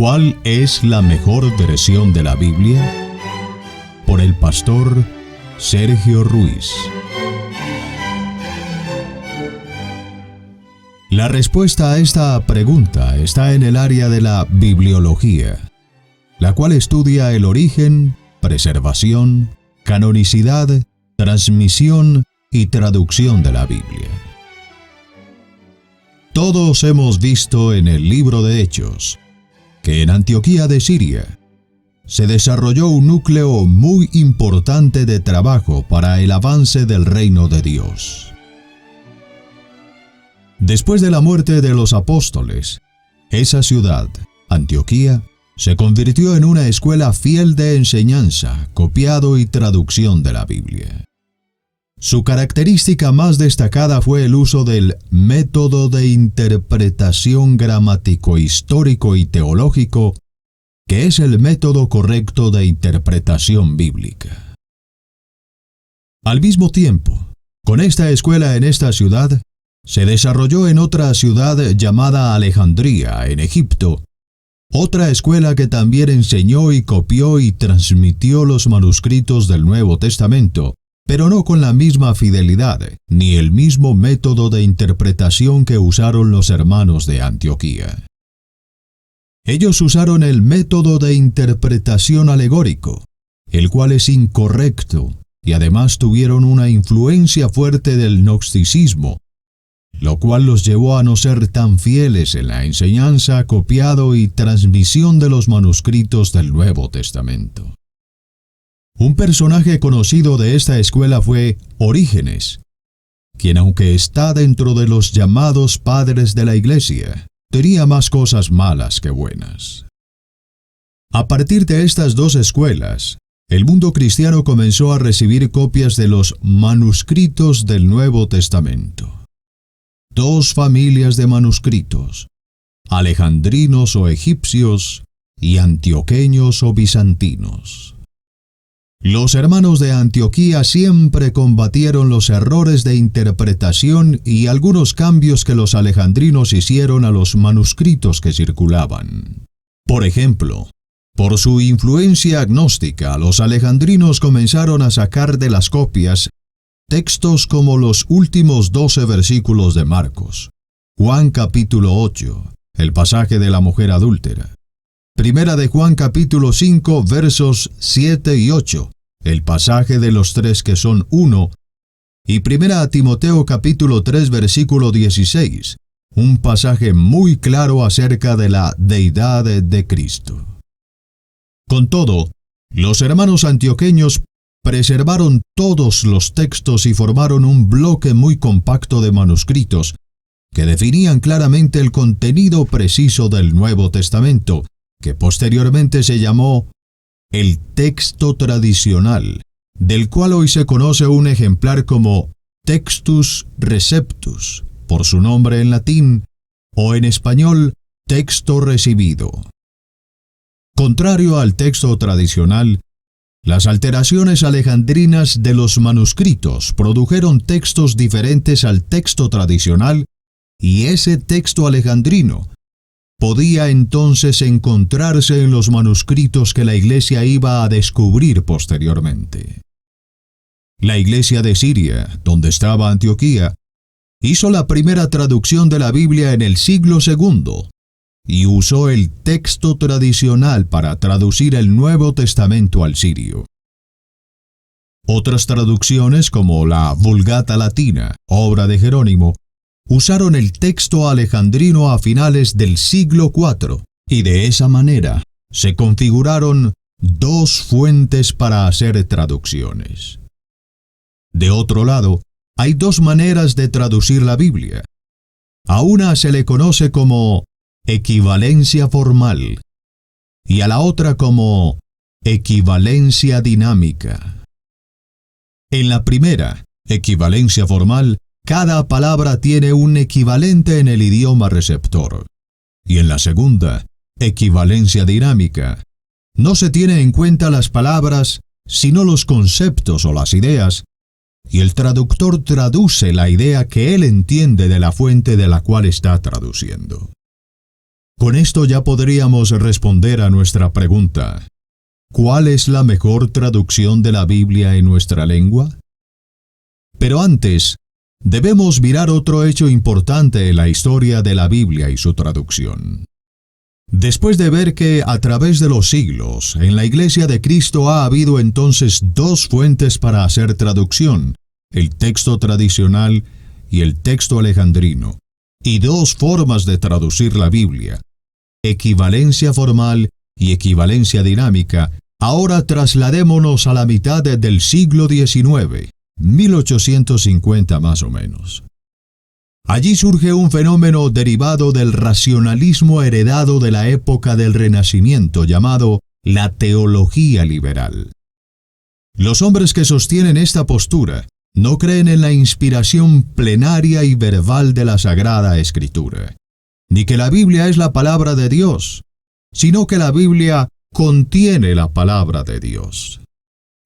¿Cuál es la mejor versión de la Biblia? Por el pastor Sergio Ruiz. La respuesta a esta pregunta está en el área de la bibliología, la cual estudia el origen, preservación, canonicidad, transmisión y traducción de la Biblia. Todos hemos visto en el libro de Hechos que en Antioquía de Siria se desarrolló un núcleo muy importante de trabajo para el avance del reino de Dios. Después de la muerte de los apóstoles, esa ciudad, Antioquía, se convirtió en una escuela fiel de enseñanza, copiado y traducción de la Biblia. Su característica más destacada fue el uso del método de interpretación gramático, histórico y teológico, que es el método correcto de interpretación bíblica. Al mismo tiempo, con esta escuela en esta ciudad, se desarrolló en otra ciudad llamada Alejandría, en Egipto, otra escuela que también enseñó y copió y transmitió los manuscritos del Nuevo Testamento, pero no con la misma fidelidad, ni el mismo método de interpretación que usaron los hermanos de Antioquía. Ellos usaron el método de interpretación alegórico, el cual es incorrecto, y además tuvieron una influencia fuerte del gnosticismo, lo cual los llevó a no ser tan fieles en la enseñanza, copiado y transmisión de los manuscritos del Nuevo Testamento. Un personaje conocido de esta escuela fue Orígenes, quien, aunque está dentro de los llamados padres de la Iglesia, tenía más cosas malas que buenas. A partir de estas dos escuelas, el mundo cristiano comenzó a recibir copias de los manuscritos del Nuevo Testamento. Dos familias de manuscritos, alejandrinos o egipcios y antioqueños o bizantinos. Los hermanos de Antioquía siempre combatieron los errores de interpretación y algunos cambios que los alejandrinos hicieron a los manuscritos que circulaban. Por ejemplo, por su influencia agnóstica, los alejandrinos comenzaron a sacar de las copias textos como los últimos 12 versículos de Marcos, Juan capítulo 8, el pasaje de la mujer adúltera, Primera de Juan capítulo 5 versos 7 y 8, el pasaje de los tres que son uno, y Primera a Timoteo capítulo 3 versículo 16, un pasaje muy claro acerca de la deidad de Cristo. Con todo, los hermanos antioqueños preservaron todos los textos y formaron un bloque muy compacto de manuscritos que definían claramente el contenido preciso del Nuevo Testamento, que posteriormente se llamó el texto tradicional, del cual hoy se conoce un ejemplar como Textus Receptus, por su nombre en latín, o en español, texto recibido. Contrario al texto tradicional, las alteraciones alejandrinas de los manuscritos produjeron textos diferentes al texto tradicional, y ese texto alejandrino podía entonces encontrarse en los manuscritos que la Iglesia iba a descubrir posteriormente. La Iglesia de Siria, donde estaba Antioquía, hizo la primera traducción de la Biblia en el siglo II y usó el texto tradicional para traducir el Nuevo Testamento al sirio. Otras traducciones, como la Vulgata Latina, obra de Jerónimo, usaron el texto alejandrino a finales del siglo IV, y de esa manera se configuraron dos fuentes para hacer traducciones. De otro lado, hay dos maneras de traducir la Biblia. A una se le conoce como equivalencia formal, y a la otra como equivalencia dinámica. En la primera, equivalencia formal, cada palabra tiene un equivalente en el idioma receptor. Y en la segunda, equivalencia dinámica, no se tiene en cuenta las palabras, sino los conceptos o las ideas, y el traductor traduce la idea que él entiende de la fuente de la cual está traduciendo. Con esto ya podríamos responder a nuestra pregunta: ¿cuál es la mejor traducción de la Biblia en nuestra lengua? Pero antes, debemos mirar otro hecho importante en la historia de la Biblia y su traducción. Después de ver que a través de los siglos, en la Iglesia de Cristo ha habido entonces dos fuentes para hacer traducción, el texto tradicional y el texto alejandrino, y dos formas de traducir la Biblia, equivalencia formal y equivalencia dinámica, ahora trasladémonos a la mitad del siglo XIX, 1850 más o menos. Allí surge un fenómeno derivado del racionalismo heredado de la época del Renacimiento llamado la teología liberal. Los hombres que sostienen esta postura no creen en la inspiración plenaria y verbal de la Sagrada Escritura, ni que la Biblia es la palabra de Dios, sino que la Biblia contiene la palabra de Dios.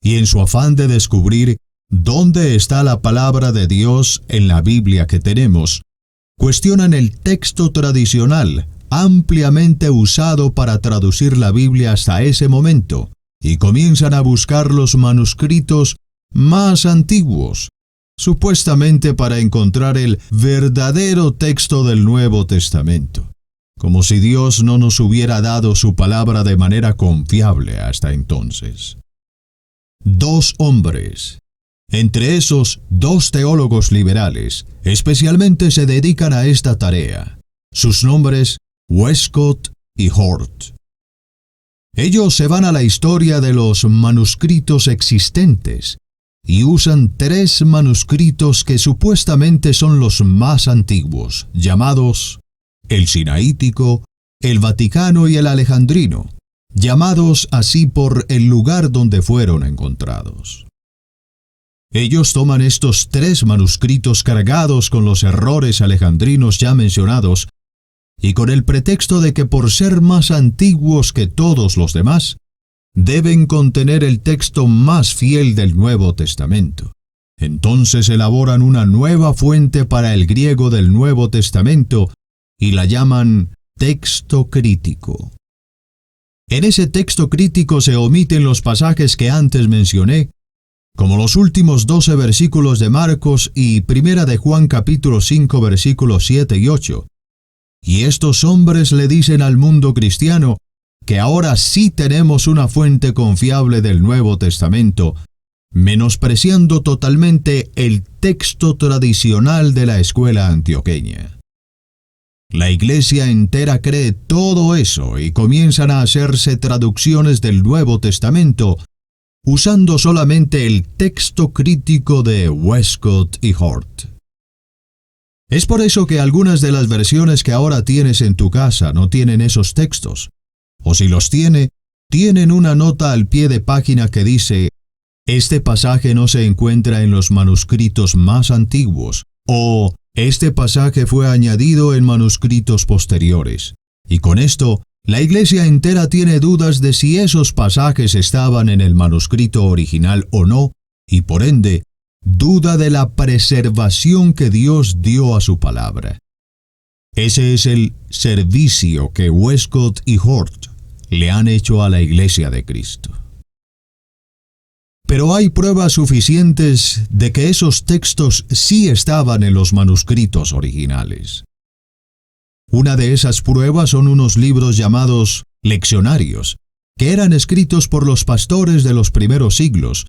Y en su afán de descubrir ¿dónde está la palabra de Dios en la Biblia que tenemos?, cuestionan el texto tradicional, ampliamente usado para traducir la Biblia hasta ese momento, y comienzan a buscar los manuscritos más antiguos, supuestamente para encontrar el verdadero texto del Nuevo Testamento, como si Dios no nos hubiera dado su palabra de manera confiable hasta entonces. Dos hombres, entre esos dos teólogos liberales, especialmente se dedican a esta tarea. Sus nombres, Westcott y Hort. Ellos se van a la historia de los manuscritos existentes y usan tres manuscritos que supuestamente son los más antiguos, llamados el Sinaítico, el Vaticano y el Alejandrino, llamados así por el lugar donde fueron encontrados. Ellos toman estos tres manuscritos cargados con los errores alejandrinos ya mencionados, y con el pretexto de que por ser más antiguos que todos los demás, deben contener el texto más fiel del Nuevo Testamento. Entonces elaboran una nueva fuente para el griego del Nuevo Testamento y la llaman texto crítico. En ese texto crítico se omiten los pasajes que antes mencioné, como los últimos 12 versículos de Marcos y 1 de Juan capítulo 5 versículos 7 y 8. Y estos hombres le dicen al mundo cristiano que ahora sí tenemos una fuente confiable del Nuevo Testamento, menospreciando totalmente el texto tradicional de la escuela antioqueña. La iglesia entera cree todo eso y comienzan a hacerse traducciones del Nuevo Testamento, usando solamente el texto crítico de Westcott y Hort. Es por eso que algunas de las versiones que ahora tienes en tu casa no tienen esos textos, o si los tienen una nota al pie de página que dice: este pasaje no se encuentra en los manuscritos más antiguos, o este pasaje fue añadido en manuscritos posteriores. Y con esto, la iglesia entera tiene dudas de si esos pasajes estaban en el manuscrito original o no, y por ende, duda de la preservación que Dios dio a su palabra. Ese es el servicio que Westcott y Hort le han hecho a la iglesia de Cristo. Pero hay pruebas suficientes de que esos textos sí estaban en los manuscritos originales. Una de esas pruebas son unos libros llamados leccionarios, que eran escritos por los pastores de los primeros siglos,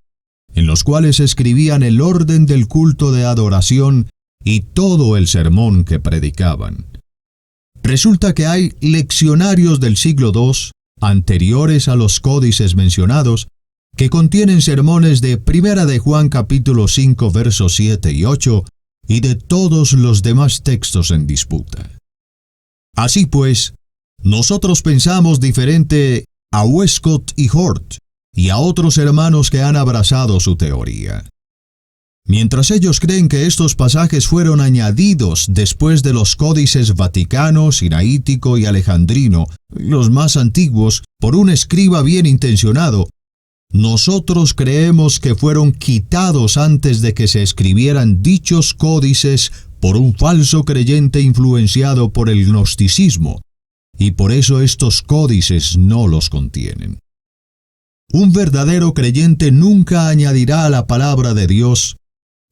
en los cuales escribían el orden del culto de adoración y todo el sermón que predicaban. Resulta que hay leccionarios del siglo II, anteriores a los códices mencionados, que contienen sermones de 1 de Juan capítulo 5 versos 7 y 8 y de todos los demás textos en disputa. Así pues, nosotros pensamos diferente a Westcott y Hort y a otros hermanos que han abrazado su teoría. Mientras ellos creen que estos pasajes fueron añadidos después de los códices Vaticano, Sinaítico y Alejandrino, los más antiguos, por un escriba bien intencionado, nosotros creemos que fueron quitados antes de que se escribieran dichos códices por un falso creyente influenciado por el gnosticismo, y por eso estos códices no los contienen. Un verdadero creyente nunca añadirá a la palabra de Dios,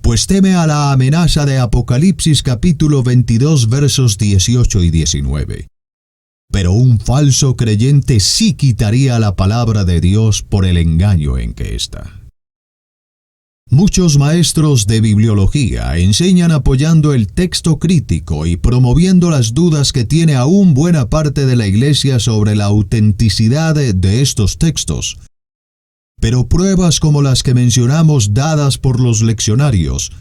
pues teme a la amenaza de Apocalipsis capítulo 22 versos 18 y 19. Pero un falso creyente sí quitaría la palabra de Dios por el engaño en que está. Muchos maestros de bibliología enseñan apoyando el texto crítico y promoviendo las dudas que tiene aún buena parte de la Iglesia sobre la autenticidad de estos textos. Pero pruebas como las que mencionamos dadas por los leccionarios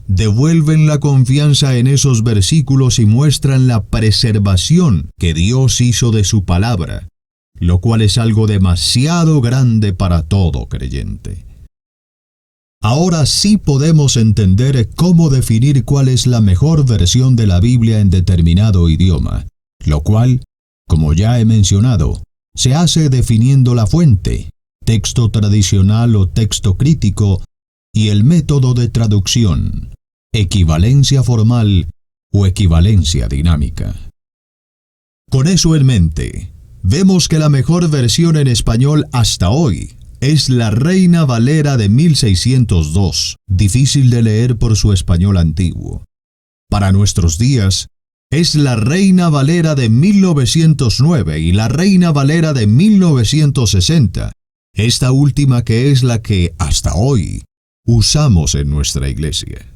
devuelven la confianza en esos versículos y muestran la preservación que Dios hizo de su palabra, lo cual es algo demasiado grande para todo creyente. Ahora sí podemos entender cómo definir cuál es la mejor versión de la Biblia en determinado idioma, lo cual, como ya he mencionado, se hace definiendo la fuente, texto tradicional o texto crítico, y el método de traducción, equivalencia formal o equivalencia dinámica. Con eso en mente, vemos que la mejor versión en español hasta hoy es la Reina Valera de 1602, difícil de leer por su español antiguo. Para nuestros días, es la Reina Valera de 1909 y la Reina Valera de 1960, esta última que es la que, hasta hoy, usamos en nuestra iglesia.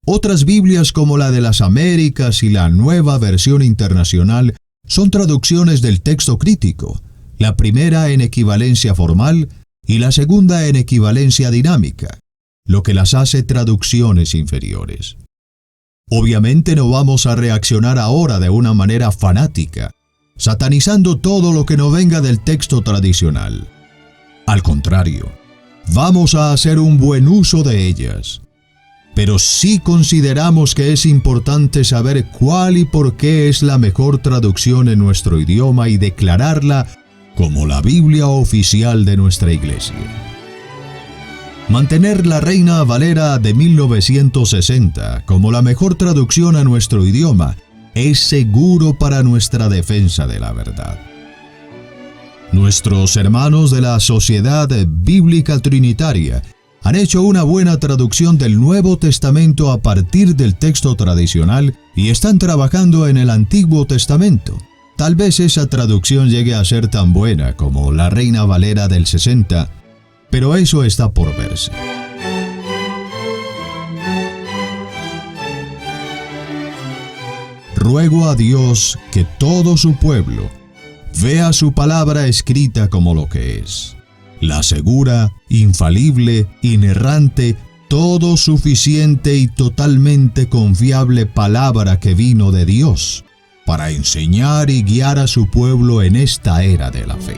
Otras Biblias como la de las Américas y la Nueva Versión Internacional son traducciones del texto crítico, la primera en equivalencia formal y la segunda en equivalencia dinámica, lo que las hace traducciones inferiores. Obviamente no vamos a reaccionar ahora de una manera fanática, satanizando todo lo que no venga del texto tradicional. Al contrario, vamos a hacer un buen uso de ellas. Pero sí consideramos que es importante saber cuál y por qué es la mejor traducción en nuestro idioma y declararla como la Biblia oficial de nuestra iglesia. Mantener la Reina Valera de 1960 como la mejor traducción a nuestro idioma es seguro para nuestra defensa de la verdad. Nuestros hermanos de la Sociedad Bíblica Trinitaria han hecho una buena traducción del Nuevo Testamento a partir del texto tradicional y están trabajando en el Antiguo Testamento. Tal vez esa traducción llegue a ser tan buena como la Reina Valera del 60, pero eso está por verse. Ruego a Dios que todo su pueblo vea su palabra escrita como lo que es, la segura, infalible, inerrante, todo suficiente y totalmente confiable palabra que vino de Dios, para enseñar y guiar a su pueblo en esta era de la fe.